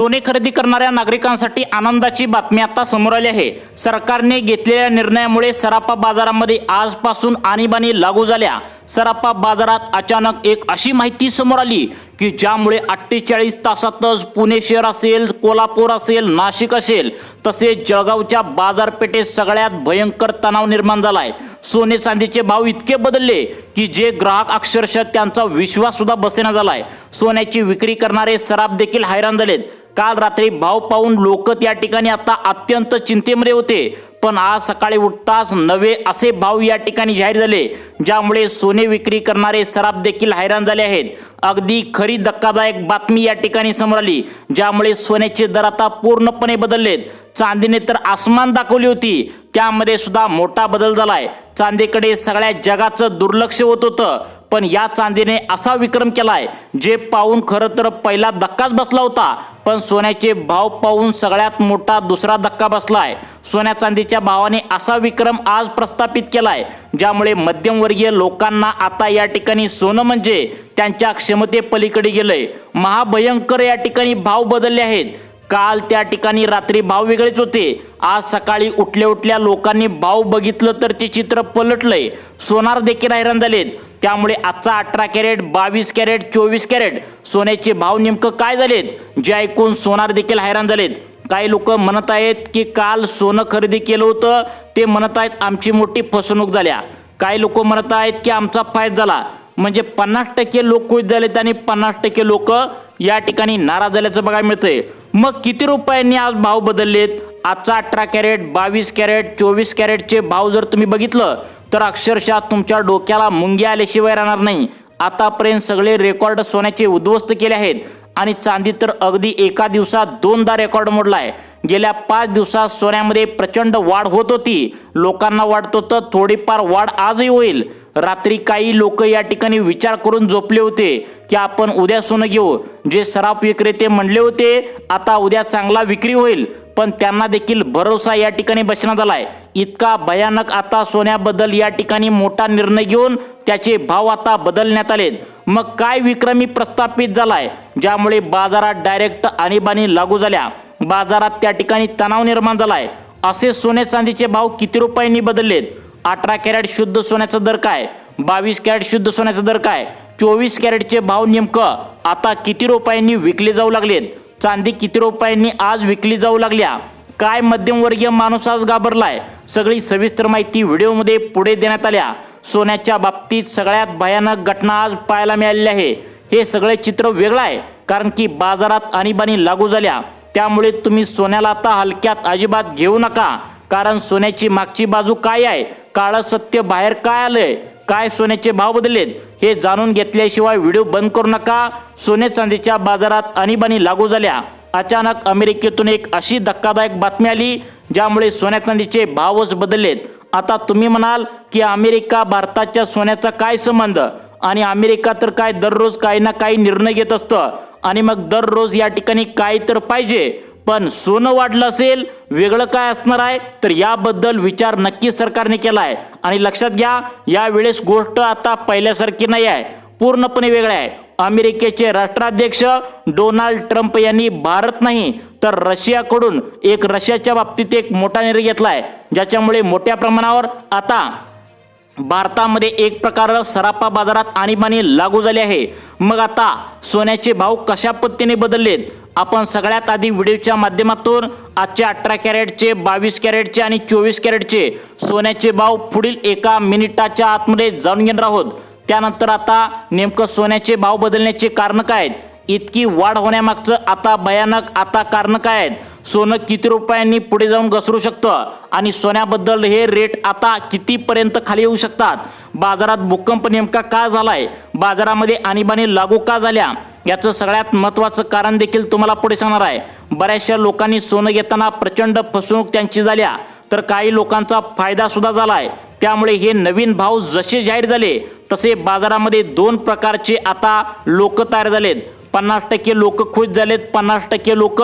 सोने खरेदी करणाऱ्या नागरिकांसाठी आनंदाची बातमी आता समोर आली आहे। सरकारने घेतलेल्या निर्णयामुळे सराफा बाजारामध्ये आजपासून आणीबाणी लागू झाल्या। सराफा बाजारात अचानक एक अशी माहिती समोर आली की ज्यामुळे 48 तासातच पुणे शहर असेल, कोल्हापूर असेल, नाशिक असेल तसेच जळगावच्या बाजारपेठेत सगळ्यात भयंकर तणाव निर्माण झालाय। सोने चांदीचे भाव इतके बदलले की जे ग्राहक अक्षरशः त्यांचा विश्वास सुद्धा बसेना झालाय। सोन्याची विक्री करणारे सराफ देखील हैराण झालेत। काल रात्री भाव पाहून लोक त्या ठिकाणी आता अत्यंत चिंतेमध्ये होते, पण आज सकाळी उठताच नवे असे भाव या ठिकाणी जाहीर झाले, ज्यामुळे सोने विक्री करणारे सराफ देखील हैराण झाले आहेत। अगदी खरी धक्कादायक बातमी या ठिकाणी समोर आली, ज्यामुळे सोन्याचे दर आता पूर्णपणे बदललेत। चांदीने तर आसमान दाखवली होती, त्यामध्ये सुद्धा मोठा बदल झालाय। चांदीकडे सगळ्या जगाचं दुर्लक्ष होत होतं, पण या चांदीने असा विक्रम केलाय जे पाहून खरं तर पहिला धक्काच बसला होता, पण सोन्याचे भाव पाहून सगळ्यात मोठा दुसरा धक्का बसलाय। सोन्या चांदीच्या भावाने असा विक्रम आज प्रस्थापित केलाय, ज्यामुळे मध्यमवर्गीय लोकांना आता या ठिकाणी सोनं म्हणजे त्यांच्या क्षमतेपलीकडे गेलंय। महाभयंकर या ठिकाणी भाव बदलले आहेत। काल त्या ठिकाणी रात्री भाव वेगळेच होते, आज सकाळी उठल्या लोकांनी भाव बघितलं तर ते चित्र पलटलंय। सोनार देखील हैराण झालेत, त्यामुळे आजचा 18 कॅरेट, 22 कॅरेट, 24 कॅरेट सोन्याचे भाव नेमकं काय झालेत जे ऐकून सोनार देखील हैराण झालेत। काही लोक म्हणत आहेत की काल सोनं खरेदी केलं होतं, ते म्हणत आहेत आमची मोठी फसवणूक झाल्या। काही लोक म्हणत आहेत की आमचा फायदा झाला, म्हणजे 50% लोक खुश झालेत आणि 50% लोक या ठिकाणी नाराज झाल्याचं बघायला मिळतंय। मग किती रुपयांनी आज भाव बदललेत? आजचा 18 कॅरेट, 22 कॅरेट, 24 कॅरेटचे भाव जर तुम्ही बघितलं तर अक्षरशः तुमच्या डोक्याला मुंग्या आल्याशिवाय राहणार नाही। आतापर्यंत सगळे रेकॉर्ड सोन्याचे उद्ध्वस्त केले आहेत आणि चांदी तर अगदी एका दिवसात 2दा रेकॉर्ड मोडलाय। गेल्या 5 दिवसात सोन्यामध्ये प्रचंड वाढ होत होती, लोकांना वाटत होतं थोडीफार वाढ आजही होईल। रात्री काही लोक या ठिकाणी विचार करून झोपले होते की आपण उद्या सोनं घेऊ। जे सराफ विक्रेते म्हणले होते आता उद्या चांगला विक्री होईल, पण त्यांना देखील भरोसा या ठिकाणी बसना झालाय। इतका भयानक आता सोन्याबद्दल या ठिकाणी मोठा निर्णय घेऊन त्याचे भाव आता बदलण्यात आलेत। मग काय विक्रमी प्रस्थापित झालाय, ज्यामुळे बाजारात डायरेक्ट आणीबाणी लागू झाल्या। बाजारात त्या ठिकाणी तणाव निर्माण झालाय। असे सोने चांदीचे भाव किती रुपयांनी बदललेत? 18 कॅरेट शुद्ध सोन्याचा दर काय? 22 कॅरेट शुद्ध सोन्याचा दर काय? 24 कॅरेटचे भाव नेमकं आता किती रुपयांनी विकले जाऊ लागलेत? चांदी किती रुपयांनी आज विकली जाऊ लागल्या? काय मध्यमवर्गीय माणूस आज घाबरलाय? सगळी सविस्तर माहिती व्हिडिओमध्ये पुढे देण्यात आल्या। सोन्याच्या बाबतीत सगळ्यात भयानक घटना आज पाहायला मिळाली आहे। हे सगळे चित्र वेगळं आहे, कारण की बाजारात आणीबाणी लागू झाल्या, त्यामुळे तुम्ही सोन्याला आता हलक्यात अजिबात घेऊ नका। कारण सोन्याची मागची बाजू काय आहे, काळं सत्य बाहेर काय आलंय, काय सोन्याचे भाव बदललेत हे जाणून घेतल्याशिवाय व्हिडिओ बंद करू नका। सोने चांदीच्या बाजारात आणीबाणी लागू झाल्या। अचानक अमेरिकेतून एक अशी धक्कादायक बातमी आली, ज्यामुळे सोन्या चांदीचे भावच बदललेत। आता तुम्ही म्हणाल की अमेरिका भारताच्या सोन्याचा काय संबंध? आणि अमेरिका तर काय दररोज काही ना काही निर्णय घेत असतं, आणि मग दररोज या ठिकाणी काय तर पाहिजे, पण सोनं वाढलं असेल वेगळं काय असणार आहे? तर याबद्दल विचार नक्की सरकारने केलाय। आणि लक्षात घ्या, यावेळेस गोष्ट आता पहिल्यासारखी नाही आहे, पूर्णपणे वेगळं आहे। अमेरिकेचे राष्ट्राध्यक्ष डोनाल्ड ट्रम्प यांनी भारत नाही तर रशियाकडून रशियाच्या बाबतीत एक मोठा निर्णय घेतलाय, ज्याच्यामुळे मोठ्या प्रमाणावर आता भारतामध्ये एक प्रकार सराफा बाजारात आणीबाणी लागू झाली आहे। मग आता सोन्याचे भाव कशा पद्धतीने बदललेत आपण सगळ्यात आधी व्हिडिओच्या माध्यमातून आजचे 18 कॅरेटचे, 22 कॅरेटचे आणि 24 कॅरेटचे सोन्याचे भाव पुढील एका मिनिटाच्या आतमध्ये जाणून घेणार आहोत। त्यानंतर आता नेमकं सोन्याचे भाव बदलण्याचे कारण काय आहेत, इतकी वाढ होण्यामागचं आता भयानक आता कारण काय आहेत, सोनं किती रुपयांनी पुढे जाऊन घसरू शकतं आणि सोन्याबद्दल हे रेट आता कितीपर्यंत खाली येऊ शकतात, बाजारात भूकंप नेमका का झालाय, बाजारामध्ये आणीबाणी लागू का झाल्या, याचं सगळ्यात महत्त्वाचं कारण देखील तुम्हाला पुढे सांगणार आहे। बऱ्याचशा लोकांनी सोनं घेताना प्रचंड फसवणूक त्यांची झाल्या, तर काही लोकांचा फायदा सुद्धा झालाय। त्यामुळे हे नवीन भाव जसे जाहीर झाले तसे बाजारामध्ये 2 प्रकारचे आता लोक तयार झालेत। 50% लोक खुश झालेत, 50% लोक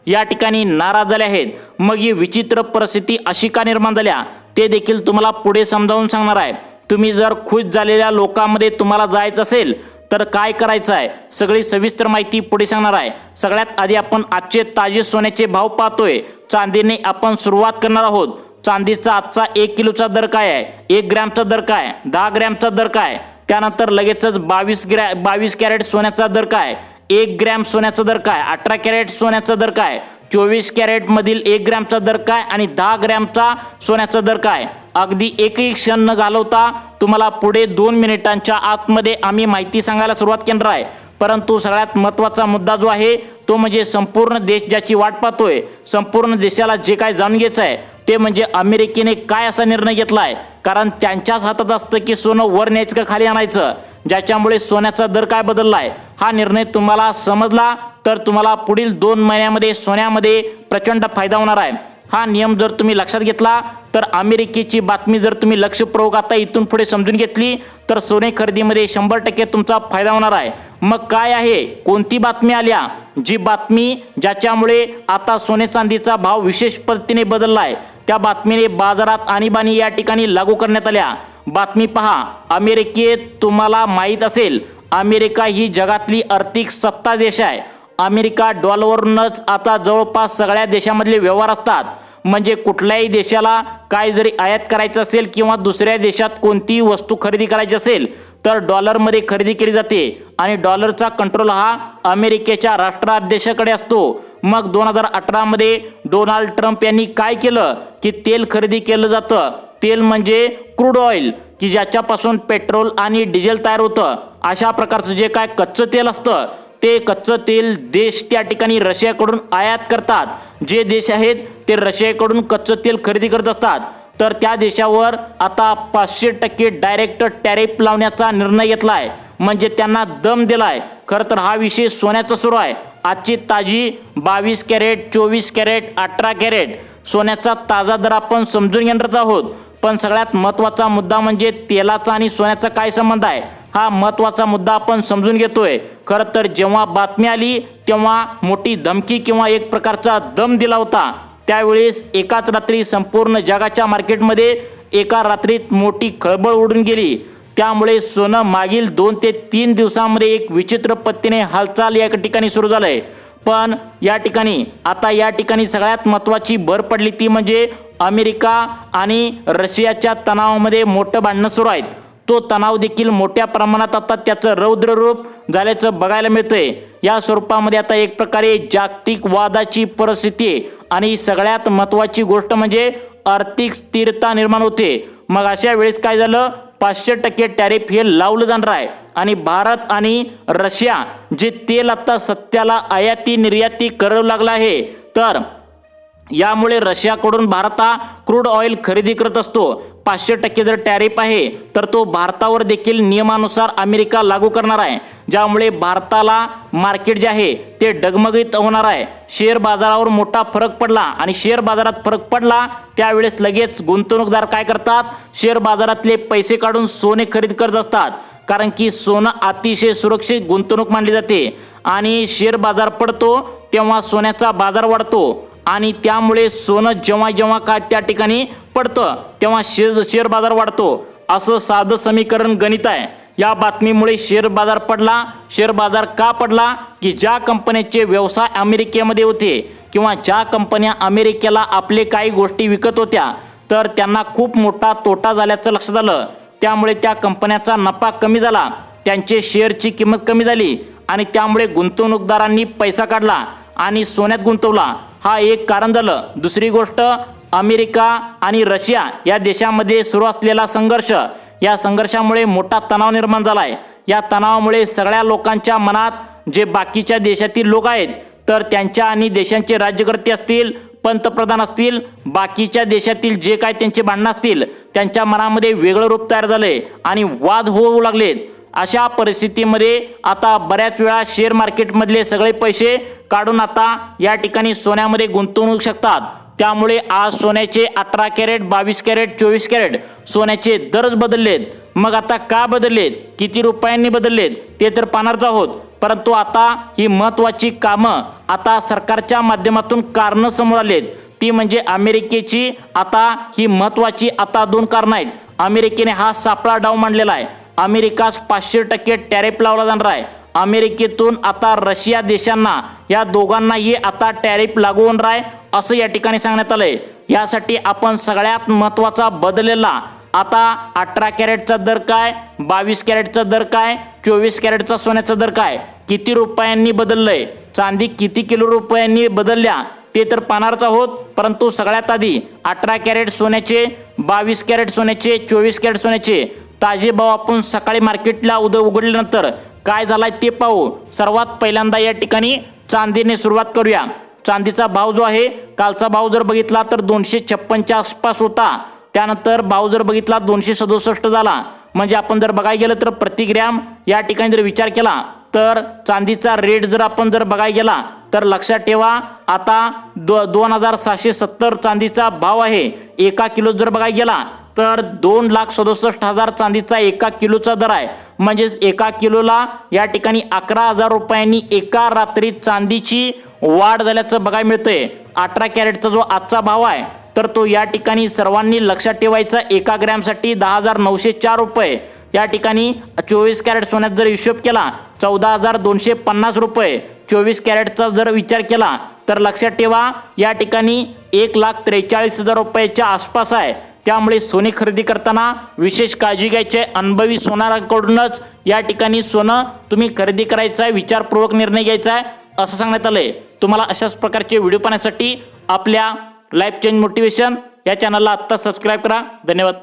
या ठिकाणी नाराज झाले आहेत। मग ही विचित्र परिस्थिती अशी का निर्माण झाल्या ते देखील तुम्हाला पुढे समजावून सांगणार आहे। तुम्ही जर खुश झालेल्या लोकांमध्ये तुम्हाला जायचं असेल तर काय करायचं आहे सगळी सविस्तर माहिती पुढे सांगणार आहे। सगळ्यात आधी आपण आजचे ताजे सोन्याचे भाव पाहतोय। चांदीने आपण सुरुवात करणार आहोत। चांदीचा आजचा 1 किलोचा दर काय आहे, 1 ग्रॅमचा दर काय, 10 ग्रॅमचा दर काय, त्यानंतर लगेचच 22 कॅरेट सोन्याचा दर काय, 1 ग्रॅम सोन्याचा दर काय, 18 कॅरेट सोन्याचा दर काय, 24 कॅरेट मधील 1 ग्रॅमचा दर काय आणि 10 ग्रॅमचा सोन्याचा दर काय। अगदी एकही क्षण न घालवता तुम्हाला पुढे 2 मिनिटांच्या आतमध्ये आम्ही माहिती सांगायला सुरुवात करणार आहे। परंतु सगळ्यात महत्त्वाचा मुद्दा जो आहे तो म्हणजे संपूर्ण देश ज्याची वाट पाहतोय, संपूर्ण देशाला जे काय जाणून घ्यायचं आहे ते म्हणजे अमेरिकेने काय असा निर्णय घेतलाय। कारण त्यांच्याच हातात असतं की सोनं वर न्यायचं का खाली आणायचं, ज्याच्यामुळे सोन्याचा दर काय बदललाय। हा निर्णय तुम्हाला समजला तर तुम्हाला पुढील 2 महिन्यामध्ये सोन्यामध्ये प्रचंड फायदा होणार आहे। हा नियम जर तुम्ही लक्षात घेतला तर अमेरिकेची बातमी जर तुम्ही लक्षपूर्वक आता इथून पुढे समजून घेतली तर सोने खरेदीमध्ये 100% तुमचा फायदा होणार आहे। मग काय आहे, कोणती बातमी आल्या, जी बातमी ज्याच्यामुळे आता सोने चांदीचा भाव विशेष पद्धतीने बदललाय, त्या बातमीने बाजारात आणीबाणी या ठिकाणी लागू करण्यात आल्या। बातमी पहा, अमेरिकेत तुम्हाला माहीत असेल अमेरिका ही जगातली आर्थिक सत्ता देश आहे। अमेरिका डॉलरवरूनच आता जवळपास सगळ्या देशामधले व्यवहार असतात। म्हणजे कुठल्याही देशाला काय जरी आयात करायचं असेल किंवा दुसऱ्या देशात कोणतीही वस्तू खरेदी करायची असेल तर डॉलरमध्ये खरेदी केली जाते आणि डॉलरचा कंट्रोल हा अमेरिकेच्या राष्ट्राध्यक्षाकडे असतो। मग 2018 मध्ये डोनाल्ड ट्रम्प यांनी काय केलं की तेल खरेदी केलं जातं। तेल म्हणजे क्रूड ऑइल की ज्याच्यापासून पेट्रोल आणि डिझेल तयार होतं। अशा प्रकारचं जे काय कच्चं तेल असतं ते कच्चं तेल देश त्या ठिकाणी रशियाकडून आयात करतात। जे देश आहेत ते रशियाकडून कच्चं तेल खरेदी करत असतात। तर त्या देशावर आता 500% डायरेक्ट टॅरिफ लावण्याचा निर्णय घेतलाय, म्हणजे त्यांना दम दिलाय। खरं तर हा विषय सोन्याचा सुरू आहे। आजची ताजी 22 कॅरेट, 24 कॅरेट, 18 कॅरेट सोन्याचा ताजा दर आपण समजून घेणार आहोत। पण सगळ्यात महत्त्वाचा मुद्दा म्हणजे तेलाचा आणि सोन्याचा काय संबंध आहे, हा महत्त्वाचा मुद्दा आपण समजून घेतोय। खरं तर जेव्हा बातमी आली तेव्हा मोठी धमकी किंवा एक प्रकारचा दम दिला होता। त्यावेळेस एकाच रात्री संपूर्ण जगाच्या मार्केटमध्ये एका रात्रीत मोठी खळबळ उडून गेली। त्यामुळे सोनं मागील 2 ते 3 दिवसांमध्ये एक विचित्र पद्धतीने हालचाल या ठिकाणी सुरू झालंय। पण या ठिकाणी सगळ्यात महत्त्वाची भर पडली ती म्हणजे अमेरिका आणि रशियाच्या तणावामध्ये मोठं भांडणं सुरू आहेत। तो तणाव देखील मोठ्या प्रमाणात आता त्याचं रौद्र रूप झाल्याचं बघायला मिळतंय। या स्वरूपामध्ये आता एक प्रकारे जागतिक वादाची परिस्थिती आहे आणि सगळ्यात महत्त्वाची गोष्ट म्हणजे आर्थिक स्थिरता निर्माण होते। मग अशा वेळेस काय झालं, 500% टॅरिफ हे लावलं जाणार आहे आणि भारत आणि रशिया जे तेल आता सध्याला आयाती निर्याती करू लागला आहे, तर यामुळे रशियाकडून भारत क्रूड ऑइल खरेदी करत असतो। 500% जर टॅरिफ आहे तर तो भारतावर देखील नियमानुसार अमेरिका लागू करणार आहे, ज्यामुळे भारताला मार्केट जे आहे ते डगमगीत होणार आहे। शेअर बाजारावर मोठा फरक पडला आणि शेअर बाजारात फरक पडला त्यावेळेस लगेच गुंतवणूकदार काय करतात, शेअर बाजारातले पैसे काढून सोने खरेदी करत असतात। कारण की सोनं अतिशय सुरक्षित गुंतवणूक मानली जाते आणि शेअर बाजार पडतो तेव्हा सोन्याचा बाजार वाढतो आणि त्यामुळे सोनं जेव्हा जेव्हा का त्या ठिकाणी पडतं तेव्हा शेअर बाजार वाढतो, असं साधं समीकरण गणित आहे। या बातमीमुळे शेअर बाजार पडला। शेअर बाजार का पडला की ज्या कंपन्यांचे व्यवसाय अमेरिकेमध्ये होते किंवा ज्या कंपन्या अमेरिकेला आपले काही गोष्टी विकत होत्या तर त्यांना खूप मोठा तोटा झाल्याचं लक्षात आलं। त्यामुळे त्या कंपन्याचा नफा कमी झाला, त्यांचे शेअरची किंमत कमी झाली आणि त्यामुळे गुंतवणूकदारांनी पैसा काढला आणि सोन्यात गुंतवला। हा एक कारण झालं। दुसरी गोष्ट, अमेरिका आणि रशिया या देशामध्ये सुरू असलेला संघर्ष, या संघर्षामुळे मोठा तणाव निर्माण झालाय। या तणावामुळे सगळ्या लोकांच्या मनात जे बाकीच्या देशातील लोक आहेत तर त्यांच्या आणि देशांचे राज्यकर्ते असतील, पंतप्रधान असतील, बाकीच्या देशातील जे काय त्यांचे भांडणं असतील त्यांच्या मनामध्ये वेगळं रूप तयार झालंय आणि वाद होऊ लागलेत। अशा परिस्थितीमध्ये आता बऱ्याच वेळा शेअर मार्केटमधले सगळे पैसे काढून आता या ठिकाणी सोन्यामध्ये गुंतवू शकतात। त्यामुळे आज सोन्याचे 18 कॅरेट, 22 कॅरेट, 24 कॅरेट सोन्याचे दरच बदललेत। मग आता का बदललेत, किती रुपयांनी बदललेत ते तर पाहणारच आहोत। परंतु आता ही महत्त्वाची कामं आता सरकारच्या माध्यमातून कारणं समोर आलेत, ती म्हणजे अमेरिकेची आता ही महत्त्वाची आता 2 कारणं आहेत। अमेरिकेने हा सापळा डाव मांडलेला आहे अमेरिकाच 500% टॅरिफ लावला जाणार आहे। अमेरिकेतून आता रशिया देशांना या दोघांनाही आता टॅरिफ लागू होणार आहे असं या ठिकाणी सांगण्यात आलंय। यासाठी आपण सगळ्यात महत्त्वाचा बदललेला आता 18 कॅरेटचा दर काय, 22 कॅरेटचा दर काय, 24 कॅरेटचा सोन्याचा दर काय, किती रुपयांनी बदललंय, चांदी किती किलो रुपयांनी बदलल्या ते तर पाहणारच आहोत। परंतु सगळ्यात आधी 18 कॅरेट सोन्याचे, 22 कॅरेट सोन्याचे, 24 कॅरेट सोन्याचे ताजे भाव आपण सकाळी मार्केटला उघडल्यानंतर काय झालाय ते पाहू। सर्वात पहिल्यांदा या ठिकाणी चांदीने सुरुवात करूया। चांदीचा भाव जो आहे, कालचा भाव जर बघितला तर 256च्या आसपास होता, त्यानंतर भाव जर बघितला 267 झाला। म्हणजे आपण जर बघायला गेलं तर प्रति ग्रॅम या ठिकाणी जर विचार केला तर चांदीचा रेट जर आपण जर बघायला गेला तर लक्षात ठेवा आता 2770 चांदीचा भाव आहे। एका किलो जर बघायला गेला तर 2,67,000 चांदीचा एका किलोचा दर आहे। म्हणजेच एका किलोला या ठिकाणी 11,000 रुपयांनी एका रात्रीत चांदीची वाढ झाल्याचं बघायला मिळतंय। 18 कॅरेटचा जो आजचा भाव आहे तर तो या ठिकाणी सर्वांनी लक्षात ठेवायचा, एका ग्रॅमसाठी 10,904 रुपये। या ठिकाणी 24 कॅरेट सोन्यात जर हिशोब केला 14,250 रुपये। 24 कॅरेटचा जर विचार केला तर लक्षात ठेवा या ठिकाणी 1,43,000 रुपयाच्या आसपास आहे। त्यामुळे सोने खरेदी करताना विशेष काळजी घ्यायची आहे। अनुभवी सोनाराकडूनच या ठिकाणी सोनं तुम्ही खरेदी करायचं आहे, विचारपूर्वक निर्णय घ्यायचा आहे असं सांगण्यात आलंय। तुम्हाला अशाच प्रकारचे व्हिडिओ पाहण्यासाठी आपल्या लाईफ चेंज मोटिवेशन या चॅनलला आत्ता सबस्क्राईब करा। धन्यवाद।